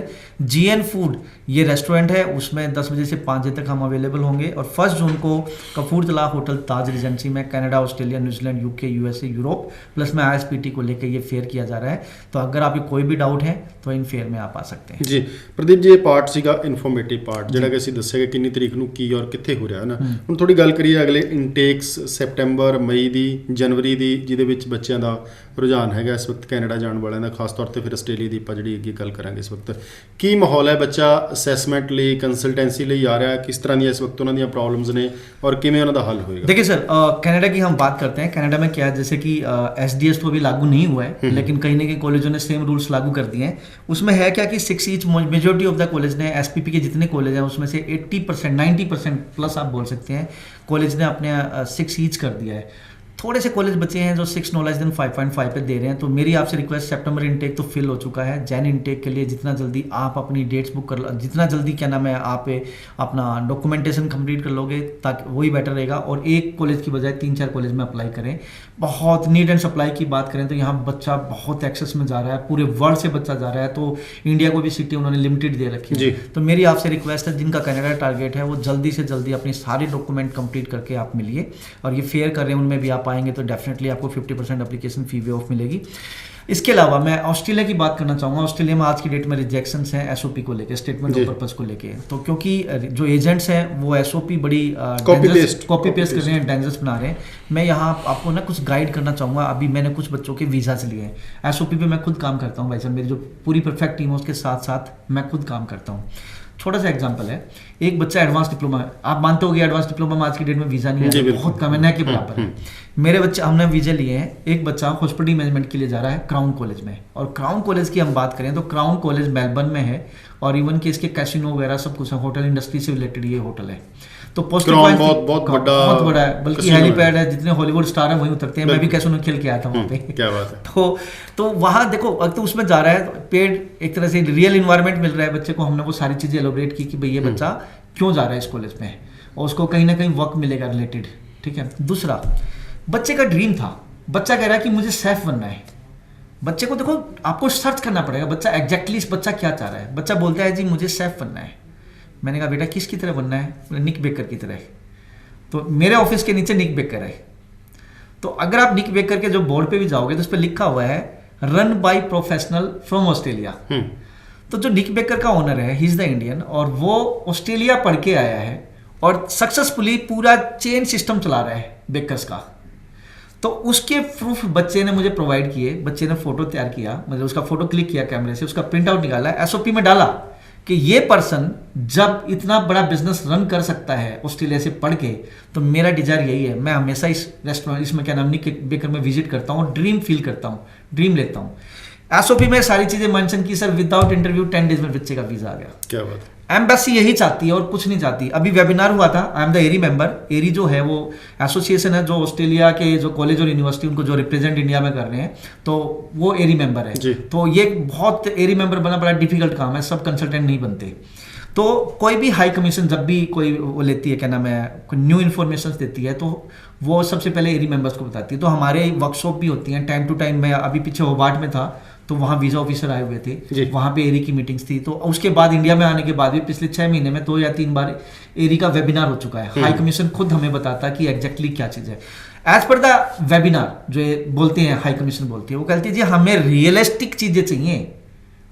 GN फूड ये रेस्टोरेंट है, उसमें 10 बजे से 5 बजे तक हम अवेलेबल होंगे. और 1 जून को कपूरथला होटल ताज रिजेंसी में Canada, Australia, New Zealand, UK, USA, Europe plus में RSPT को लेकर ये फेयर किया जा रहा है. तो अगर आपको कोई भी डाउट है तो इन फेयर में आप आ सकते हैं. ਜੀ. ਪ੍ਰਦੀਪ ਜੀ, ਇਹ ਪਾਰਟ ਸੀਗਾ ਇਨਫੋਰਮੇਟਿਵ ਪਾਰਟ ਜਿਹੜਾ ਕਿ ਅਸੀਂ ਦੱਸਿਆ ਕਿ ਕਿੰਨੀ ਤਰੀਕ ਨੂੰ ਕੀ ਔਰ ਕਿੱਥੇ ਹੋ ਰਿਹਾ ਹੈ ਨਾ. ਹੁਣ ਥੋੜੀ ਗੱਲ ਕਰੀਏ ਅਗਲੇ ਇਨਟੇਕਸ ਸੈਪਟੈਂਬਰ, ਮਈ ਦੀ, ਜਨਵਰੀ ਦੀ, ਜਿਹਦੇ ਵਿੱਚ ਬੱਚਿਆਂ ਦਾ ਰੁਝਾਨ ਹੈਗਾ ਇਸ ਵਕਤ ਕੈਨੇਡਾ ਜਾਣ ਵਾਲਿਆਂ ਦਾ, ਖਾਸ ਤੌਰ ਤੇ ਫਿਰ ਆਸਟ੍ਰੇਲੀਆ ਦੀ ਆਪਾਂ ਜਿਹੜੀ ਅੱਗੇ ਗੱਲ ਕਰਾਂਗੇ. ਇਸ ਵਕਤ ਕੀ ਮਾਹੌਲ ਹੈ? ਬੱਚਾ ਅਸੈਸਮੈਂਟ ਲਈ, ਕੰਸਲਟੈਂਸੀ ਲਈ ਆ ਰਿਹਾ, किस तरह ਦੀ ਇਸ ਵਕਤ ਉਹਨਾਂ ਦੀਆਂ ਪ੍ਰੋਬਲम्स ਨੇ और ਕਿਵੇਂ ਉਹਨਾਂ ਦਾ ਹੱਲ ਹੋਏਗਾ? देखिए सर, कनाडा की हम बात करते हैं. कनाडा में क्या है, जैसे कि SDS तो अभी लागू नहीं हुआ है, लेकिन कहीं ना कहीं कॉलेजों ने सेम रूल्स लागू कर दिए हैं. उसमें है क्या कि 6 each majority of the college ने SPP के जितने कॉलेज हैं उसमें से 80% 90% प्लस आप बोल सकते हैं कॉलेज ने अपने 6 ईच कर दिया है. थोड़े से कॉलेज बचे हैं जो 6 नॉलेज दिन 5.5 पे दे रहे हैं. तो मेरी आपसे रिक्वेस्ट, सितंबर इनटेक तो फिल हो चुका है, जैन इनटेक के लिए जितना जल्दी आप अपनी डेट्स बुक कर, जितना जल्दी क्या नाम है आप अपना डॉक्यूमेंटेशन कंप्लीट कर लोगे ताकि वही बेटर रहेगा. और एक कॉलेज की बजाय 3-4 कॉलेज में अप्लाई करें. बहुत नीड एंड सप्लाई की बात करें तो यहाँ बच्चा बहुत एक्सेस में जा रहा है, पूरे वर्ल्ड से बच्चा जा रहा है. तो इंडिया को भी सीटें उन्होंने लिमिटेड दे रखी है. तो मेरी आपसे रिक्वेस्ट है, जिनका कनाडा टारगेट है वो जल्दी से जल्दी अपनी सारी डॉक्यूमेंट कंप्लीट करके आप मिलिए. और ये फेयर कर रहे हैं उनमें भी आप आएंगे तो डेफिनेटली आपको 50% एप्लीकेशन फ़ी वे ऑफ मिलेगी. इसके अलावा मैं ऑस्ट्रेलिया की बात करना चाहूँगा। ऑस्ट्रेलिया में आज की डेट में रिजेक्शंस हैं एसओपी को लेके, स्टेटमेंट ऑफ पर्पस को लेके। तो क्योंकि जो एजेंट्स हैं वो एसओपी बड़ी कॉपी पेस्ट कर रहे हैं, डेंजरस बना रहे हैं। मैं यहाँ आपको ना कुछ गाइड करना चाहूँगा। अभी मैंने कुछ बच्चों के वीज़ा लिए हैं, एसओपी पे मैं खुद काम करता हूँ भाई साहब, मेरी जो पूरी परफेक्ट टीम है उसके साथ साथ मैं खुद काम करता हूँ। छोटा सा एग्जांपल है, एक बच्चा एडवांस डिप्लोमा, आप मानते होगे एडवांस डिप्लोमा में आज की डेट में वीज़ा नहीं है, बहुत कम है, न के बराबर है। मेरे बच्चे, हमने वीज़ा लिए हैं। एक बच्चा हॉस्पिटल मैनेजमेंट के लिए जा रहा है क्राउन कॉलेज में, और क्राउन कॉलेज की हम बात करें तो क्राउन कॉलेज मेलबर्न में है, और इवन कि इसके कैसीनो वगैरह सब कुछ है, होटल इंडस्ट्री से रिलेटेड ये होटल है। तो बहुत बड़ा है, बल्कि हेलीपैड है, जितने हॉलीवुड स्टार हैं वहीं उतरते हैं। मैं भी कैसीनो खेल के आया था वहाँ पे। क्या बात है। तो वहाँ देखो, अगर तो उसमें जा रहा है तो पेड एक तरह से रियल इन्वायरमेंट मिल रहा है बच्चे को। हमने वो सारी चीज़ें एलोबरेट की कि भाई ये बच्चा क्यों जा रहा है इस कॉलेज में, और उसको कहीं ना कहीं वर्क मिलेगा रिलेटेड, ठीक है। दूसरा, बच्चे का ड्रीम था, बच्चा कह रहा है कि मुझे शेफ बनना है। बच्चे को देखो, आपको सर्च करना पड़ेगा बच्चा एग्जैक्टली इस बच्चा क्या चाह रहा है। बच्चा बोलता है जी मुझे शेफ बनना है। मैंने कहा बेटा किसकी तरह बनना है? निक बेकर की तरह। तो मेरे ऑफिस के नीचे निक बेकर है। तो अगर आप निक बेकर के जो बोर्ड पे भी जाओगे तो उस पर लिखा हुआ है run by professional from Australia. तो जो निक बेकर का ओनर है, ही इज द इंडियन, और वो ऑस्ट्रेलिया पढ़ के आया है और सक्सेसफुली पूरा चेन सिस्टम चला रहा है बेकर्स का। तो उसके प्रूफ बच्चे ने मुझे प्रोवाइड किए। बच्चे ने फोटो तैयार किया, मतलब उसका फोटो क्लिक किया कैमरे से, उसका प्रिंट आउट निकाला, एसओपी में डाला कि ये पर्सन जब इतना बड़ा बिजनेस रन कर सकता है ऑस्ट्रेलिया से पढ़ के, तो मेरा डिजायर यही है। मैं हमेशा इस रेस्टोरेंट, इसमें क्या नाम, निक बेकर में विजिट करता हूँ, ड्रीम फील करता हूँ, ड्रीम लेता हूँ। एसओपी में सारी चीजें मेंशन की सर, विदाउट इंटरव्यू 10 डेज में बच्चे का वीजा आ गया। क्या बात है। एम्बेसी यही चाहती है और कुछ नहीं चाहती। अभी वेबिनार हुआ था, I am the airy member. Airy जो है वो एसोसिएशन है जो ऑस्ट्रेलिया के जो कॉलेज और यूनिवर्सिटी उनको जो रिप्रेजेंट इंडिया में कर रहे हैं, तो वो एरी मेंबर है। तो ये बहुत, एरी मेंबर बनना बड़ा डिफिकल्ट काम है, सब कंसल्टेंट नहीं बनते। तो कोई भी हाई कमीशन जब भी कोई वो लेती है, क्या नाम है, कोई न्यू इन्फॉर्मेशन देती है, तो वो सबसे पहले एरी मेंबर्स को बताती है। तो हमारे वर्कशॉप भी होती हैं टाइम टू टाइम। मैं अभी पीछे होबार्ट में था, तो वहाँ वीज़ा ऑफिसर आए हुए थे, वहाँ पे एरी की मीटिंग्स थी। तो उसके बाद इंडिया में आने के बाद भी पिछले 6 महीने में 2 या 3 बार एरी का वेबिनार हो चुका है। हाई कमीशन खुद हमें बताता है कि एग्जैक्टली क्या चीज़ है। एज पर द वेबिनार जो बोलते हैं, हाई कमीशन बोलती है, वो कहती है जी हमें रियलिस्टिक चीज़ें चाहिए,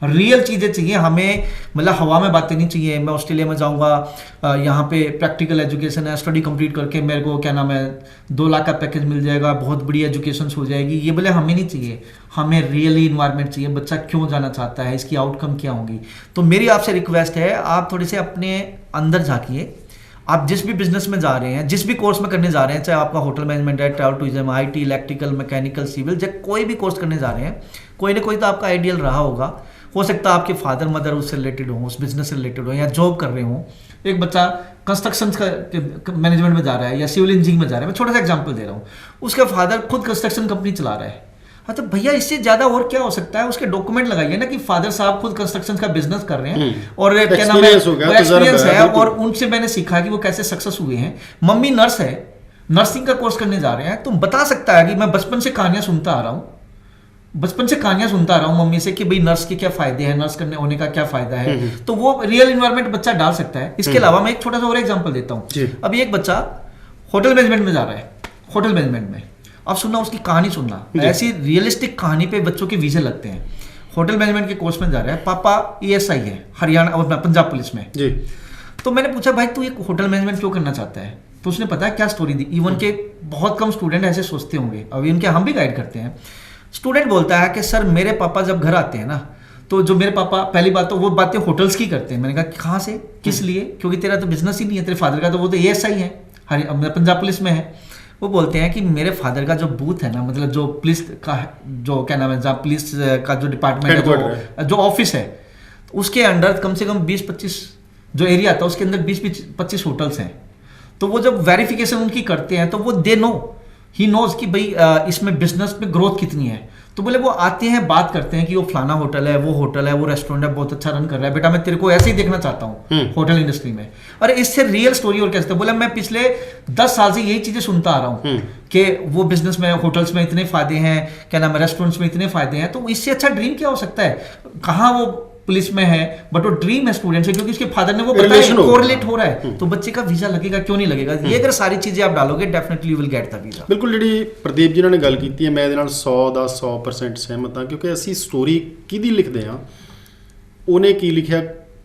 रियल चीज़ें चाहिए हमें, मतलब हवा में बातें नहीं चाहिए। मैं ऑस्ट्रेलिया में जाऊंगा, यहाँ पे प्रैक्टिकल एजुकेशन है, स्टडी कंप्लीट करके मेरे को क्या नाम है 2 लाख का पैकेज मिल जाएगा, बहुत बड़ी एजुकेशन हो जाएगी, ये बोले हमें नहीं चाहिए। हमें रियली इन्वायरमेंट चाहिए, बच्चा क्यों जाना चाहता है, इसकी आउटकम क्या होंगी। तो मेरी आपसे रिक्वेस्ट है, आप थोड़े से अपने अंदर झांकिए। आप जिस भी बिजनेस में जा रहे हैं, जिस भी कोर्स में करने जा रहे हैं, चाहे आपका होटल मैनेजमेंट है, travel tourism, IT, electrical, mechanical, civil, जब कोई भी कोर्स करने जा रहे हैं, कोई ना कोई तो आपका आइडियल रहा होगा। हो सकता है आपके फादर मदर उससे रिलेटेड हो, उस बिजनेस से रिलेटेड हो, या जॉब कर रहे हो। एक बच्चा कंस्ट्रक्शन का मैनेजमेंट में जा रहा है या सिविल इंजीनियरिंग में जा रहा है, मैं छोटा सा एग्जांपल दे रहा हूँ। उसका फादर खुद कंस्ट्रक्शन कंपनी चला रहा है। हाँ, तो भैया इससे ज्यादा और क्या हो सकता है? उसके डॉक्यूमेंट लगाइए ना कि फादर साहब खुद कंस्ट्रक्शन का बिजनेस कर रहे हैं, और क्या नाम है, एक्सपीरियंस है, और उनसे मैंने सीखा कि वो कैसे सक्सेस हुए हैं। मम्मी नर्स है, नर्सिंग का कोर्स करने जा रहे हैं, तो बता सकता है कि मैं बचपन से कहानियां सुनता आ रहा हूँ, मम्मी से कि भाई नर्स के क्या फायदे हैं, नर्स करने होने का क्या फायदा है। तो वो रियल इन्वायरमेंट बच्चा डाल सकता है। इसके अलावा मैं एक छोटा सा और एग्जांपल देता हूँ। अभी एक बच्चा होटल मैनेजमेंट में जा रहा है, होटल मैनेजमेंट में, अब सुनना उसकी कहानी, सुनना ऐसी रियलिस्टिक कहानी पे बच्चों के वीजे लगते हैं। होटल मैनेजमेंट के कोर्स में जा रहा है, पापा ESI है हरियाणा और पंजाब पुलिस में जी। तो मैंने पूछा भाई तू ये होटल मैनेजमेंट क्यों करना चाहता है? तो उसने पता है क्या स्टोरी दी। इवन के बहुत कम स्टूडेंट ऐसे सोचते होंगे, अभी इनके हम भी गाइड करते हैं। स्टूडेंट बोलता है कि सर मेरे पापा जब घर आते हैं ना, तो जो मेरे पापा, पहली बात तो वो बातें होटल्स की करते हैं। मैंने कहा कहाँ से, किस लिए? क्योंकि तेरा तो बिजनेस ही नहीं है, तेरे फादर का तो वो तो ESI है, पंजाब पुलिस में है। वो बोलते हैं कि मेरे फादर का जो बूथ है ना, मतलब जो पुलिस का जो क्या नाम है, जहाँ पुलिस का जो डिपार्टमेंट है, जो ऑफिस है, उसके अंडर कम से कम 20-25 जो एरिया आता है उसके अंदर 20-25 होटल्स हैं। तो वो जब वेरिफिकेशन उनकी करते हैं तो वो दे नो, ही नोज कि भाई इसमें बिजनेस में ग्रोथ कितनी है। तो बोले वो आते हैं, बात करते हैं कि वो फलाना होटल है, वो रेस्टोरेंट है, बहुत अच्छा रन कर रहा है, बेटा मैं तेरे को ऐसे ही देखना चाहता हूँ होटल इंडस्ट्री में। और इससे रियल स्टोरी और कैसे, बोले मैं पिछले 10 साल से यही चीजें सुनता आ रहा हूँ कि वो बिजनेस में, होटल्स में इतने फायदे हैं, क्या नाम है, रेस्टोरेंट्स में इतने फायदे हैं। तो इससे अच्छा ड्रीम क्या हो सकता है? कहाँ वो पुलिस में है बट वो ड्रीम है स्टूडेंट से, क्योंकि उसके फादर ने वो Relation बताया होगा। कोरिलेट हो रहा है, तो बच्चे का वीजा लगेगा, क्यों नहीं लगेगा? ये अगर सारी चीजें आप डालोगे definitely you will get the visa. ਬਿਲਕੁਲ ਜਿਹੜੀ ਪ੍ਰਦੀਪ ਜੀ ਨੇ ਗੱਲ ਕੀਤੀ ਹੈ, ਮੈਂ ਇਹਦੇ ਨਾਲ 100 ਦਾ 100% ਸਹਿਮਤ ਹਾਂ, ਕਿਉਂਕਿ ਅਸੀਂ ਸਟੋਰੀ ਕਿਹਦੀ ਲਿਖਦੇ ਹਾਂ, ਉਹਨੇ ਕੀ ਲਿਖਿਆ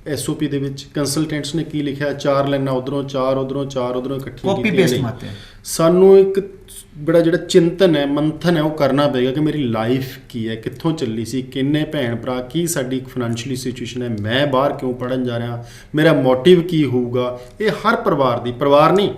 ਐਸਓਪੀ ਦੇ ਵਿੱਚ, ਕੰਸਲਟੈਂਟਸ ਨੇ ਕੀ ਲਿਖਿਆ, 4 ਲਾਈਨਾਂ ਉਧਰੋਂ 4 ਉਧਰੋਂ 4 ਉਧਰੋਂ ਇਕੱਠੀਆਂ कॉपी ਕੀਤੀਆਂ पेस्ट ਨੇ। मारते हैं। ਸਾਨੂੰ ਇੱਕ ਬੜਾ ਜਿਹੜਾ ਚਿੰਤਨ ਹੈ, ਮੰਥਨ ਹੈ, ਉਹ ਕਰਨਾ ਪਏਗਾ ਕਿ ਮੇਰੀ ਲਾਈਫ ਕੀ ਹੈ, ਕਿੱਥੋਂ ਚੱਲੀ ਸੀ, ਕਿੰਨੇ ਭੈਣ ਭਰਾ, ਕੀ ਸਾਡੀ ਫਾਈਨੈਂਸ਼ੀਅਲੀ ਸਿਚੁਏਸ਼ਨ ਹੈ, ਮੈਂ ਬਾਹਰ ਕਿਉਂ ਪੜ੍ਹਨ ਜਾ ਰਿਹਾ, ਮੇਰਾ ਮੋਟਿਵ ਕੀ ਹੋਊਗਾ। ਇਹ ਹਰ ਪਰਿਵਾਰ ਨਹੀਂ,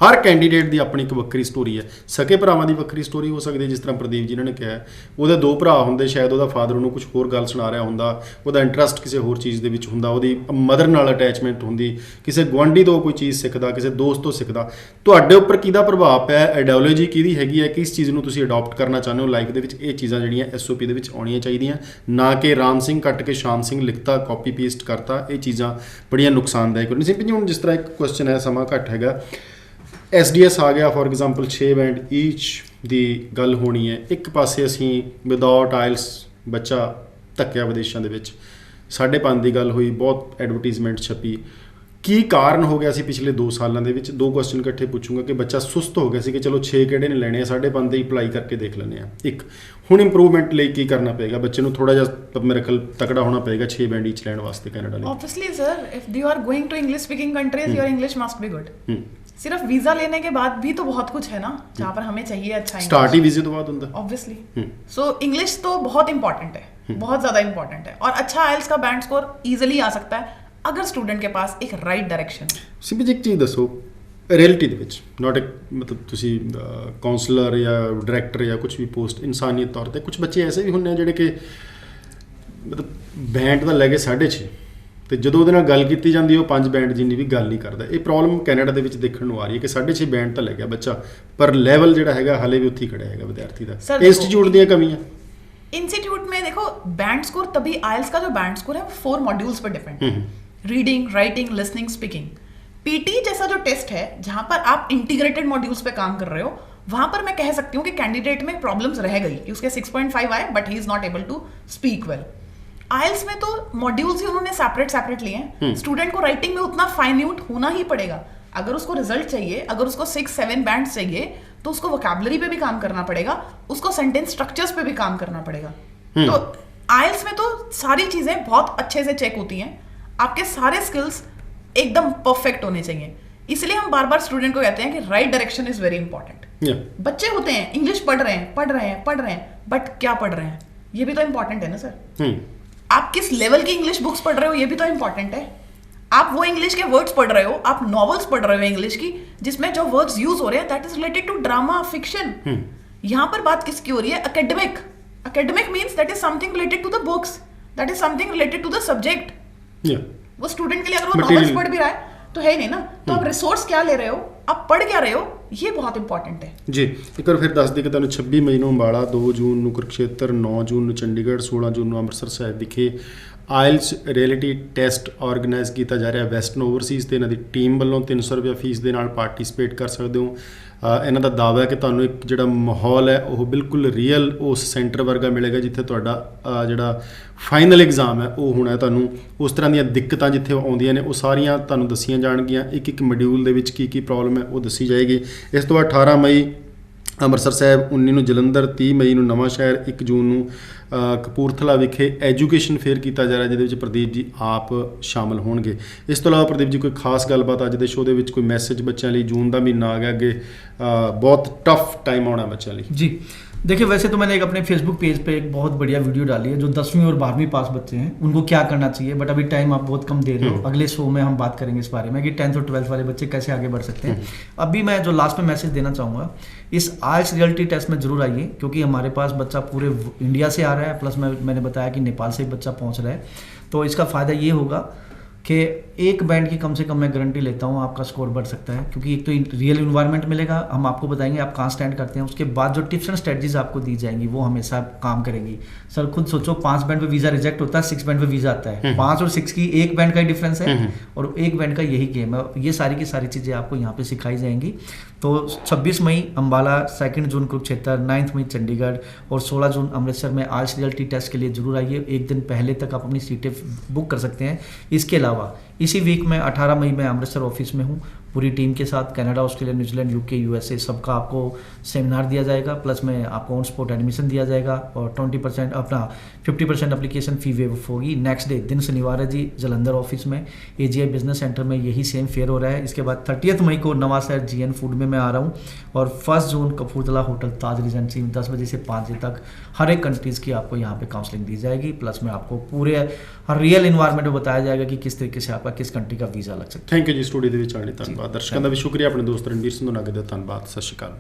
ਹਰ ਕੈਂਡੀਡੇਟ ਦੀ ਆਪਣੀ ਇੱਕ ਵੱਖਰੀ ਸਟੋਰੀ ਹੈ। ਸਕੇ ਭਰਾਵਾਂ ਦੀ ਵੱਖਰੀ ਸਟੋਰੀ ਹੋ ਸਕਦੀ ਹੈ, ਜਿਸ ਤਰ੍ਹਾਂ ਪ੍ਰਦੀਪ ਜੀ ਨੇ ਕਿਹਾ, ਉਹਦੇ 2 ਭਰਾ ਹੁੰਦੇ, ਸ਼ਾਇਦ ਉਹਦਾ ਫਾਦਰ ਉਹਨੂੰ ਕੁਝ ਹੋਰ ਗੱਲ ਸੁਣਾ ਰਿਹਾ ਹੁੰਦਾ, ਉਹਦਾ ਇੰਟਰਸਟ ਕਿਸੇ ਹੋਰ ਚੀਜ਼ ਦੇ ਵਿੱਚ ਹੁੰਦਾ, ਉਹਦੀ ਮਦਰ ਨਾਲ ਅਟੈਚਮੈਂਟ ਹੁੰਦੀ, ਕਿਸੇ ਗੁਆਂਢੀ ਤੋਂ ਕੋਈ ਚੀਜ਼ ਸਿੱਖਦਾ, ਕਿਸੇ ਦੋਸਤ ਤੋਂ ਸਿੱਖਦਾ। ਤੁਹਾਡੇ ਉੱਪਰ ਕਿਹਦਾ ਪ੍ਰਭਾਵ ਪਿਆ, ਆਈਡੀਓਲੋਜੀ ਕਿਹਦੀ ਹੈਗੀ ਹੈ, ਕਿਸ ਚੀਜ਼ ਨੂੰ ਤੁਸੀਂ ਅਡਾਪਟ ਕਰਨਾ ਚਾਹੁੰਦੇ ਹੋ ਲਾਈਫ ਦੇ ਵਿੱਚ, ਇਹ ਚੀਜ਼ਾਂ ਜਿਹੜੀਆਂ ਐਸਓਪੀ ਦੇ ਵਿੱਚ ਆਉਣੀਆਂ ਚਾਹੀਦੀਆਂ, ਨਾ ਕਿ ਰਾਮ ਸਿੰਘ ਕੱਟ ਕੇ ਸ਼ਾਮ ਸਿੰਘ ਲਿਖਤਾ, ਕਾਪੀ ਪੇਸਟ ਕਰਤਾ। ਇਹ ਚੀਜ਼ਾਂ ਬੜੀਆਂ ਨੁਕਸਾਨਦਾਇਕ ਨਹੀਂ ਸੀ। ਹੁਣ ਜਿਸ ਤਰ੍ਹਾਂ ਇੱਕ ਕੁਐਸਚਨ ਹੈ, ਸਮਾਂ ਘੱਟ ਹੈਗਾ, SDS ਆ ਗਿਆ ਫੋਰ ਐਗਜ਼ਾਮਪਲ, 6 ਬੈਂਡ ਈਚ ਦੀ ਗੱਲ ਹੋਣੀ ਹੈ। ਇੱਕ ਪਾਸੇ ਅਸੀਂ ਵਿਦਆਊਟ ਆਇਲਸ ਬੱਚਾ ਧੱਕਿਆ ਵਿਦੇਸ਼ਾਂ ਦੇ ਵਿੱਚ, 5.5 ਦੀ ਗੱਲ ਹੋਈ, ਬਹੁਤ ਐਡਵਰਟੀਜ਼ਮੈਂਟ ਛਪੀ। ਕੀ ਕਾਰਨ ਹੋ ਗਿਆ ਸੀ ਪਿਛਲੇ 2 ਸਾਲਾਂ ਦੇ ਵਿੱਚ? 2 ਕੁਐਸਚਨ ਇਕੱਠੇ ਪੁੱਛੂੰਗਾ ਕਿ ਬੱਚਾ ਸੁਸਤ ਹੋ ਗਿਆ ਸੀ ਕਿ ਚਲੋ 6 ਕਿਹੜੇ ਨੇ ਲੈਣੇ ਆ, 5.5 ਦੇ ਹੀ ਅਪਲਾਈ ਕਰਕੇ ਦੇਖ ਲੈਂਦੇ ਆ। ਇੱਕ ਹੁਣ ਇੰਪਰੂਵਮੈਂਟ ਲਈ ਕੀ ਕਰਨਾ ਪਏਗਾ? ਬੱਚੇ ਨੂੰ ਥੋੜਾ ਜਿਹਾ ਮੇਰੇ ਖਿਆਲ ਤਕੜਾ ਹੋਣਾ ਪਏਗਾ 6 ਬੈਂਡ ਈਚ ਲੈਣ ਵਾਸਤੇ ਕੈਨੇਡਾ ਲਈ। Obviously sir, if you are going to English speaking countries, your English must be good. सिर्फ वीजा लेने के बाद भी तो बहुत कुछ है ना जहाँ पर हमें चाहिए अच्छा स्टार्ट ही वीजे तो बाद होता है ऑब्वियसली। सो इंग्लिश तो बहुत इंपॉर्टेंट है, बहुत ज़्यादा इंपॉर्टेंट है, और अच्छा आइल्स का बैंड स्कोर ईजिली आ सकता है अगर स्टूडेंट के पास एक राइट डायरेक्शन। ਸਿੰਪਲ ਇੱਕ ਚੀਜ਼ ਦੱਸੋ, ਰਿਐਲਿਟੀ ਦੇ ਵਿੱਚ ਨਾਟ ਇੱਕ ਮਤਲਬ ਤੁਸੀਂ ਕਾਉਂਸਲਰ ਜਾਂ ਡਾਇਰੈਕਟਰ ਜਾਂ ਕੁਝ ਵੀ ਪੋਸਟ, ਇਨਸਾਨੀਅਤ ਤੌਰ ਤੇ ਕੁਝ ਬੱਚੇ ਐਸੇ ਵੀ ਹੁੰਦੇ ਆ ਜਿਹੜੇ ਕਿ ਮਤਲਬ ਬੈਂਡ ਦਾ ਲੈ ਕੇ 6.5, ਤੇ ਜਦੋਂ ਉਹਦੇ ਨਾਲ ਗੱਲ ਕੀਤੀ ਜਾਂਦੀ ਉਹ 5 ਬੈਂਡ ਜਿੰਨੀ ਵੀ ਗੱਲ ਨਹੀਂ ਕਰਦਾ। ਇਹ ਪ੍ਰੋਬਲਮ ਕੈਨੇਡਾ ਦੇ ਵਿੱਚ ਦੇਖਣ ਨੂੰ ਆ ਰਹੀ ਹੈ ਕਿ 6.5 ਬੈਂਡ ਤਾਂ ਲੈ ਗਿਆ ਬੱਚਾ, ਪਰ ਲੈਵਲ ਜਿਹੜਾ ਹੈਗਾ ਹਾਲੇ ਵੀ ਉੱਥੇ ਹੀ ਖੜਿਆ ਹੈਗਾ ਵਿਦਿਆਰਥੀ ਦਾ। ਇੰਸਟੀਚਿਊਟ ਦੀਆਂ ਕਮੀਆਂ, इंस्टीट्यूट में देखो बैंड स्कोर तभी, आइल्स का जो बैंड स्कोर है वो 4 मॉड्यूल्स पर डिपेंड है, reading, writing, listening, speaking. PT जैसा जो टेस्ट है जहां पर आप इंटीग्रेटेड मॉड्यूल्स पे काम कर रहे हो, वहां पर मैं कह सकती हूँ कि कैंडिडेट में प्रॉब्लम्स रह गई कि उसके 6.5 आए but he is not able to speak well. IELTS में तो मॉड्यूल्स ही उन्होंने सेपरेट लिए हैं। स्टूडेंट को राइटिंग में उतना फाइन्यूट होना ही पड़ेगा। अगर उसको रिजल्ट चाहिए, अगर उसको 6-7 बैंड चाहिए, तो उसको वोकैबुलरी पे भी काम करना पड़ेगा, उसको सेंटेंस स्ट्रक्चर्स पे भी काम करना पड़ेगा। तो आइल्स में तो सारी चीजें बहुत अच्छे से चेक होती हैं, आपके सारे स्किल्स एकदम परफेक्ट होने चाहिए। इसलिए हम बार बार स्टूडेंट को कहते हैं कि right direction is very important. बच्चे होते हैं इंग्लिश पढ़ रहे हैं, बट क्या पढ़ रहे हैं ये भी तो इंपॉर्टेंट है ना सर। आप किस लेवल की इंग्लिश बुक्स पढ़ रहे हो ये भी तो इंपॉर्टेंट है। आप वो इंग्लिश के वर्ड्स पढ़ रहे हो, आप नॉवेल्स पढ़ रहे हो इंग्लिश की, जिसमें जो वर्ड्स यूज हो रहे हैं that is related to drama, fiction. यहां पर बात किसकी हो रही है? Academic. Academic means that is something related to the books, that is something related to the subject. वो स्टूडेंट के लिए अगर वो नॉवेल्स पढ़ भी रहा है तो है नहीं ना, तो आप रिसोर्स क्या ले रहे हो, आप पढ़ क्या रहे हो, ये बहुत इंपॉर्टेंट है जी। एक बार फिर दस दी कि ਤੁਹਾਨੂੰ 26 ਮਈ ਨੂੰ ਅੰਬਾਲਾ, 2 ਜੂਨ ਨੂੰ ਕੁਰੂਕਸ਼ੇਤਰ, 9 ਜੂਨ ਨੂੰ ਚੰਡੀਗੜ੍ਹ, 16 ਜੂਨ ਨੂੰ ਅੰਮ੍ਰਿਤਸਰ ਸਾਹਿਬ ਵਿਖੇ ਆਇਲਸ ਰਿਐਲਿਟੀ ਟੈਸਟ ਆਰਗੇਨਾਈਜ਼ ਕੀਤਾ ਜਾ ਰਿਹਾ ਵੈਸਟਰਨ ਓਵਰਸੀਜ਼ ਤੇ ਇਹਨਾਂ ਦੀ ਟੀਮ ਵੱਲੋਂ 300 ਰੁਪਏ ਫੀਸ ਦੇ ਨਾਲ ਪਾਰਟਿਸਿਪੇਟ ਕਰ ਸਕਦੇ ਹੋ। ਇਹਨਾਂ ਦਾ ਦਾਅਵਾ ਹੈ ਕਿ ਤੁਹਾਨੂੰ ਇੱਕ ਜਿਹੜਾ ਮਾਹੌਲ ਹੈ ਉਹ ਬਿਲਕੁਲ ਰੀਅਲ ਉਸ ਸੈਂਟਰ ਵਰਗਾ ਮਿਲੇਗਾ ਜਿੱਥੇ ਤੁਹਾਡਾ ਜਿਹੜਾ ਫਾਈਨਲ ਐਗਜ਼ਾਮ ਹੈ ਉਹ ਹੋਣਾ। ਤੁਹਾਨੂੰ ਉਸ ਤਰ੍ਹਾਂ ਦੀਆਂ ਦਿੱਕਤਾਂ ਜਿੱਥੇ ਆਉਂਦੀਆਂ ਨੇ ਉਹ ਸਾਰੀਆਂ ਤੁਹਾਨੂੰ ਦੱਸੀਆਂ ਜਾਣਗੀਆਂ। ਇੱਕ ਮੋਡਿਊਲ ਦੇ ਵਿੱਚ ਕੀ ਪ੍ਰੋਬਲਮ ਹੈ ਉਹ ਦੱਸੀ ਜਾਏਗੀ। ਇਸ ਤੋਂ ਬਾਅਦ 18 ਮਈ ਅੰਮ੍ਰਿਤਸਰ ਸਾਹਿਬ, 19 ਨੂੰ ਜਲੰਧਰ, 30 ਮਈ ਨੂੰ ਨਵਾਂ ਸ਼ਹਿਰ, 1 ਜੂਨ ਨੂੰ ਕਪੂਰਥਲਾ ਵਿਖੇ ਐਜੂਕੇਸ਼ਨ ਫੇਅਰ ਕੀਤਾ ਜਾ ਰਿਹਾ ਜਿਹਦੇ ਵਿੱਚ ਪ੍ਰਦੀਪ ਜੀ ਆਪ ਸ਼ਾਮਲ ਹੋਣਗੇ। ਇਸ ਤੋਂ ਇਲਾਵਾ ਪ੍ਰਦੀਪ ਜੀ ਕੋਈ ਖਾਸ ਗੱਲਬਾਤ ਅੱਜ ਦੇ ਸ਼ੋਅ ਦੇ ਵਿੱਚ, ਕੋਈ ਮੈਸੇਜ ਬੱਚਿਆਂ ਲਈ? ਜੂਨ ਦਾ ਮਹੀਨਾ ਆ ਗਿਆ, ਅੱਗੇ बहुत टफ टाइम आना बच्चों लिए। जी देखिए, वैसे तो मैंने एक अपने फेसबुक पेज पे एक बहुत बढ़िया वीडियो डाली है जो 10वीं और 12वीं पास बच्चे हैं उनको क्या करना चाहिए, बट अभी टाइम आप बहुत कम दे रहे हो। अगले शो में हम बात करेंगे इस बारे में कि 10th और 12th वाले बच्चे कैसे आगे बढ़ सकते हैं। अभी मैं जो लास्ट में मैसेज देना चाहूँगा, इस आइल्स रियलिटी टेस्ट में जरूर आइए, क्योंकि हमारे पास बच्चा पूरे इंडिया से आ रहा है, प्लस मैंने बताया कि नेपाल से बच्चा पहुँच रहा है। तो इसका फ़ायदा ये होगा कि एक बैंड की कम से कम मैं गारंटी लेता हूँ आपका स्कोर बढ़ सकता है, क्योंकि एक तो रियल इन्वायरमेंट मिलेगा, हम आपको बताएंगे आप कहाँ स्टैंड करते हैं, उसके बाद जो टिप्स एंड स्ट्रेटजीज आपको दी जाएंगी वो हमेशा काम करेगी। सर खुद सोचो, 5 बैंड पे वीज़ा रिजेक्ट होता है, 6 बैंड पे वीज़ा आता है, 5 और 6 की 1 बैंड का ही डिफरेंस है और 1 बैंड का यही गेम है। ये सारी की सारी चीज़ें आपको यहाँ पे सिखाई जाएंगी। तो 26 मई अम्बाला, 2 जून कुरुक्षेत्र, 9 मई चंडीगढ़ और 16 जून अमृतसर में आइल्स रियलिटी टेस्ट के लिए जरूर आइए। एक दिन पहले तक आप अपनी सीटें बुक कर सकते हैं। इसके अलावा इसी वीक में 18 मई में अमृतसर ऑफिस में हूँ पूरी टीम के साथ। Canada, Australia, New Zealand, UK, USA सबका आपको सेमिनार दिया जाएगा, प्लस में आपको ऑन स्पॉट एडमिशन दिया जाएगा और 20% अपना 50% एप्लीकेशन फ़ी वेव होगी। नेक्स्ट डे दिन शनिवार है जी, जलंधर ऑफिस में AGI बिजनेस सेंटर में यही सेम फेयर हो रहा है। इसके बाद 30 मई को नवांशहर GN फूड में मैं आ रहा हूँ और 1 जून कपूरथला होटल ताज रिजेंसी में 10 बजे से 5 बजे तक हर एक कंट्रीज़ की आपको यहाँ पे काउंसलिंग दी जाएगी। प्लस में आपको पूरे हर रियल इन्वायरमेंट में बताया जाएगा कि किस तरीके से आपका किस कंट्री का वीज़ा लग सकता है। ਥੈਂਕ ਯੂ ਜੀ ਸਟੂਡੀਓ ਦੇ ਵਿੱਚ ਆਉਣ ਲਈ ਧੰਨਵਾਦ। ਦਰਸ਼ਕਾਂ ਦਾ ਵੀ ਸ਼ੁਕਰੀਆ। ਆਪਣੇ ਦੋਸਤ ਰਣਵੀਰ ਸਿੰਘ ਨਾਗੇ ਦਾ ਧੰਨਵਾਦ। ਸਤਿ ਸ਼੍ਰੀ ਅਕਾਲ।